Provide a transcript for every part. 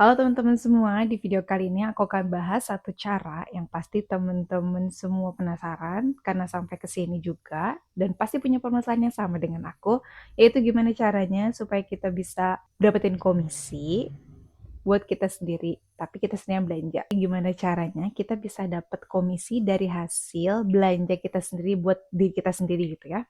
Halo teman-teman semua, di video kali ini aku akan bahas satu cara yang pasti teman-teman semua penasaran karena sampai ke sini juga dan pasti punya permasalahan yang sama dengan aku, yaitu gimana caranya supaya kita bisa dapetin komisi buat kita sendiri, tapi kita sendiri yang belanja. Gimana caranya kita bisa dapat komisi dari hasil belanja kita sendiri buat diri kita sendiri gitu ya.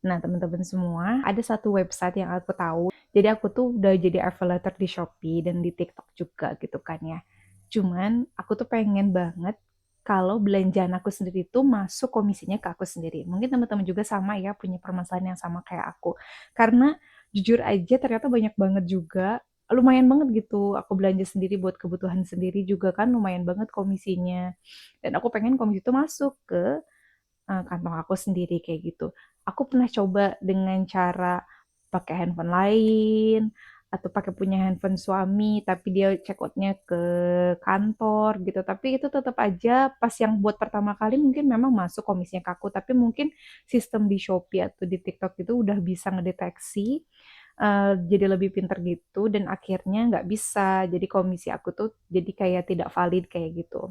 Nah, teman-teman semua, ada satu website yang aku tahu. Jadi aku tuh udah jadi affiliate di Shopee dan di TikTok juga gitu kan ya. Cuman aku tuh pengen banget kalau belanjaan aku sendiri tuh masuk komisinya ke aku sendiri. Mungkin teman-teman juga sama ya, punya permasalahan yang sama kayak aku. Karena jujur aja ternyata banyak banget juga, lumayan banget gitu. Aku belanja sendiri buat kebutuhan sendiri juga kan lumayan banget komisinya. Dan aku pengen komisi itu masuk ke kantong aku sendiri kayak gitu. Aku pernah coba dengan cara pakai handphone lain atau pakai punya handphone suami tapi dia check out-nya ke kantor gitu. Tapi itu tetap aja pas yang buat pertama kali mungkin memang masuk komisinya ke aku, tapi mungkin sistem di Shopee atau di TikTok itu udah bisa ngedeteksi jadi lebih pinter gitu dan akhirnya nggak bisa. Jadi komisi aku tuh jadi kayak tidak valid kayak gitu.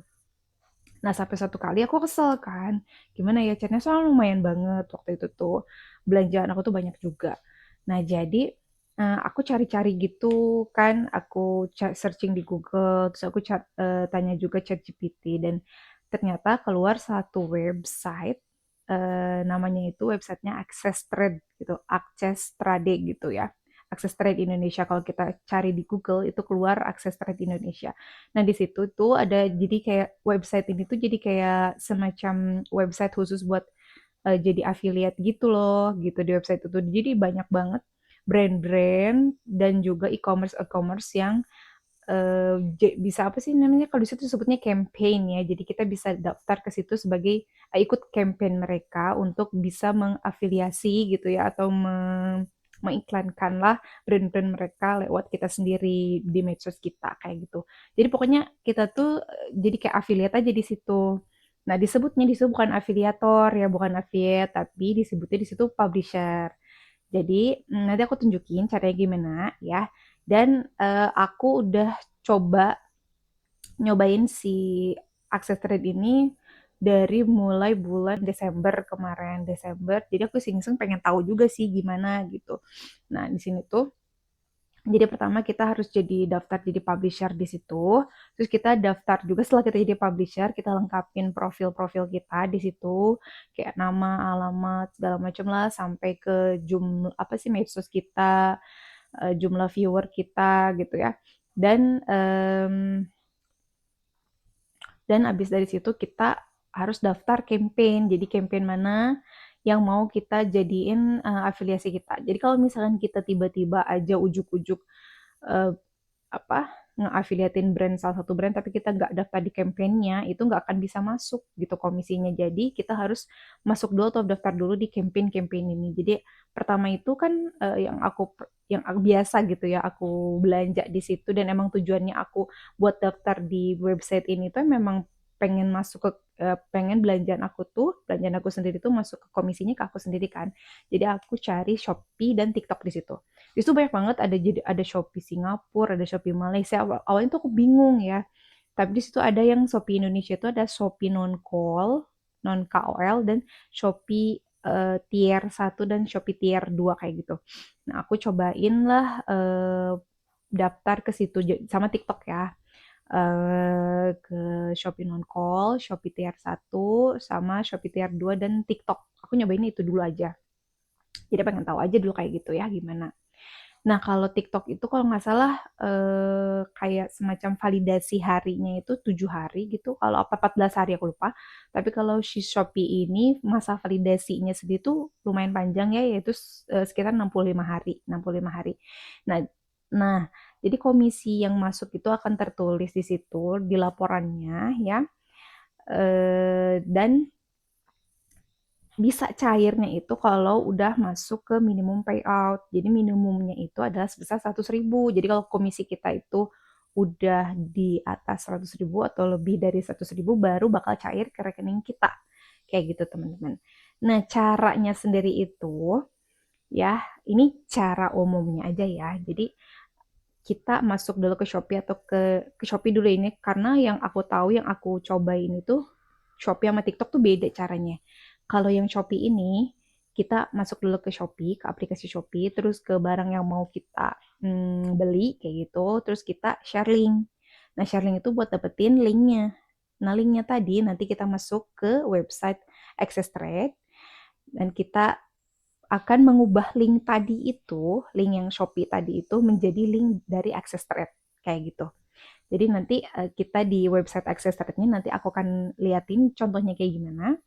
Nah, sampai satu kali aku kesel kan. Gimana ya, chatnya soalnya lumayan banget waktu itu tuh. Belanjaan aku tuh banyak juga. Nah, jadi aku cari-cari gitu kan. Aku searching di Google, terus aku tanya juga ChatGPT. Dan ternyata keluar satu website, namanya itu websitenya Access Trade gitu. Access Trade gitu ya. Akses Trade Indonesia. Kalau kita cari di Google itu keluar Akses Trade Indonesia. Nah, di situ tuh ada jadi kayak website ini tuh jadi kayak semacam website khusus buat jadi affiliate gitu loh, gitu di website itu. Jadi banyak banget brand-brand dan juga e-commerce yang bisa apa sih namanya kalau di situ sebutnya campaign ya. Jadi kita bisa daftar ke situ sebagai ikut campaign mereka untuk bisa mengafiliasi gitu ya atau mengiklankanlah brand-brand mereka lewat kita sendiri di medsos kita kayak gitu. Jadi pokoknya kita tuh jadi kayak affiliate aja di situ. Nah, disebutnya di situ bukan afiliator ya, bukan affiliate, tapi disebutnya di situ publisher. Jadi nanti aku tunjukin caranya gimana ya. Dan aku udah coba nyobain si Access Trade ini dari mulai bulan Desember kemarin, Desember. Jadi aku iseng-iseng pengen tahu juga sih gimana gitu. Nah, di sini tuh jadi pertama kita harus jadi daftar jadi publisher di situ. Terus kita daftar juga setelah kita jadi publisher, kita lengkapin profil-profil kita di situ, kayak nama, alamat, segala macam lah sampai ke jumlah apa sih medsos kita, jumlah viewer kita gitu ya. Dan abis dari situ kita harus daftar campaign. Jadi campaign mana yang mau kita jadiin afiliasi kita. Jadi kalau misalkan kita tiba-tiba aja ujuk-ujuk uh, apa ngeafiliatin brand salah satu brand tapi kita nggak daftar di campaignnya itu nggak akan bisa masuk gitu komisinya. Jadi kita harus masuk dulu atau daftar dulu di campaign-campaign ini. Jadi pertama itu kan yang aku biasa gitu ya aku belanja di situ dan emang tujuannya aku buat daftar di website ini tuh memang pengen masuk ke pengen belanjaan aku sendiri tuh masuk ke komisinya ke aku sendiri kan. Jadi aku cari Shopee dan TikTok di situ. Di situ banyak banget ada Shopee Singapura, ada Shopee Malaysia. Awalnya tuh aku bingung ya. Tapi di situ ada yang Shopee Indonesia itu ada Shopee non KOL dan Shopee tier 1 dan Shopee tier 2 kayak gitu. Nah, aku cobain lah daftar ke situ sama TikTok ya. Ke Shopee non-call, Shopee tier 1 sama Shopee tier 2 dan TikTok. Aku nyobain itu dulu aja. Jadi pengen tahu aja dulu kayak gitu ya gimana. Nah, kalau TikTok itu kalau nggak salah kayak semacam validasi harinya itu 7 hari gitu. Kalau apa 14 hari aku lupa. Tapi kalau si Shopee ini masa validasinya sendiri tuh lumayan panjang ya, yaitu sekitar 65 hari. 65 hari. Nah, nah, jadi komisi yang masuk itu akan tertulis di situ di laporannya ya. Dan bisa cairnya itu kalau udah masuk ke minimum payout. Jadi minimumnya itu adalah sebesar 100.000. Jadi kalau komisi kita itu udah di atas 100.000 atau lebih dari 100.000 baru bakal cair ke rekening kita. Kayak gitu teman-teman. Nah, caranya sendiri itu ya, ini cara umumnya aja ya. Jadi kita masuk dulu ke Shopee atau ke Shopee dulu ini, karena yang aku tahu, yang aku cobain itu Shopee sama TikTok tuh beda caranya. Kalau yang Shopee ini, kita masuk dulu ke Shopee, ke aplikasi Shopee, terus ke barang yang mau kita beli kayak gitu, terus kita share link. Nah, share link itu buat dapetin linknya. Nah, linknya tadi nanti kita masuk ke website Access Trade dan kita akan mengubah link tadi itu, link yang Shopee tadi itu menjadi link dari Access Trade kayak gitu. Jadi nanti kita di website Access Trade-nya nanti aku akan liatin contohnya kayak gimana.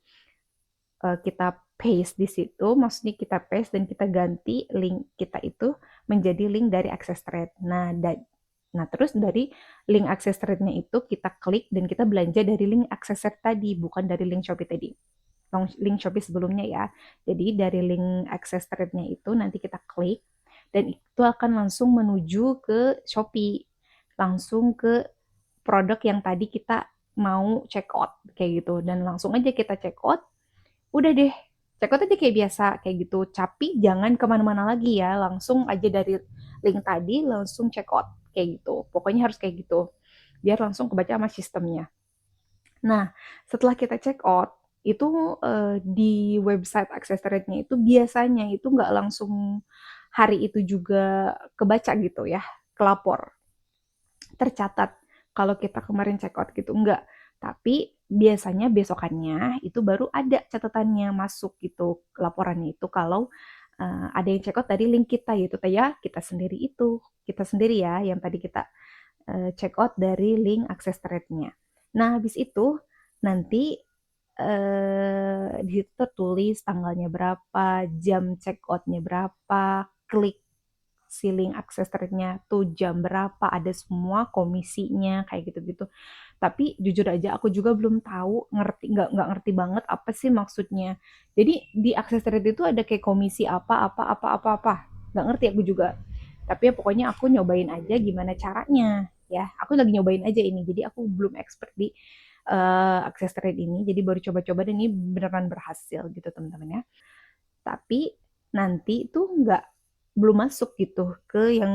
Kita paste di situ, maksudnya kita paste dan kita ganti link kita itu menjadi link dari Access Trade. Nah, terus dari link Access Trade-nya itu kita klik dan kita belanja dari link Access Trade tadi, bukan dari link Shopee tadi. Link Shopee sebelumnya ya. Jadi dari link Access Trade-nya itu nanti kita klik dan itu akan langsung menuju ke Shopee. Langsung ke produk yang tadi kita mau check out kayak gitu. Dan langsung aja kita check out, udah deh, check out aja kayak biasa kayak gitu. Tapi jangan kemana-mana lagi ya, langsung aja dari link tadi langsung check out kayak gitu. Pokoknya harus kayak gitu, biar langsung kebaca sama sistemnya. Nah, setelah kita check out, itu di website Access Rate-nya itu biasanya itu nggak langsung hari itu juga kebaca gitu ya, kelapor, tercatat kalau kita kemarin check out gitu, enggak. Tapi biasanya besokannya itu baru ada catatannya masuk gitu, laporannya itu kalau ada yang check out dari link kita gitu, ya kita sendiri itu, kita sendiri ya yang tadi kita check out dari link akses thread-nya. Nah, habis itu nanti di situ tertulis tanggalnya berapa, jam check out-nya berapa, klik si link akses thread-nya tuh jam berapa, ada semua komisinya kayak gitu-gitu. Tapi jujur aja aku juga belum tahu, nggak ngerti banget apa sih maksudnya. Jadi di akses thread itu ada kayak komisi apa, nggak ngerti aku juga. Tapi ya pokoknya aku nyobain aja gimana caranya ya. Aku lagi nyobain aja ini. Jadi aku belum expert di akses trade ini. Jadi baru coba-coba dan ini beneran berhasil gitu teman-teman ya. Tapi nanti itu nggak belum masuk gitu ke yang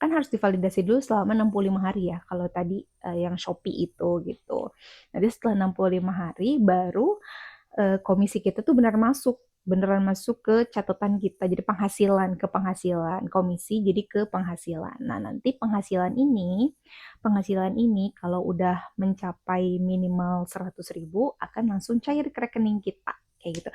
kan harus divalidasi dulu selama 65 hari ya. Kalau tadi yang Shopee itu gitu. Nanti setelah 65 hari baru komisi kita tuh beneran masuk ke catatan kita. Jadi ke penghasilan, komisi jadi ke penghasilan. Nah, nanti penghasilan ini kalau udah mencapai minimal 100.000 akan langsung cair ke rekening kita kayak gitu.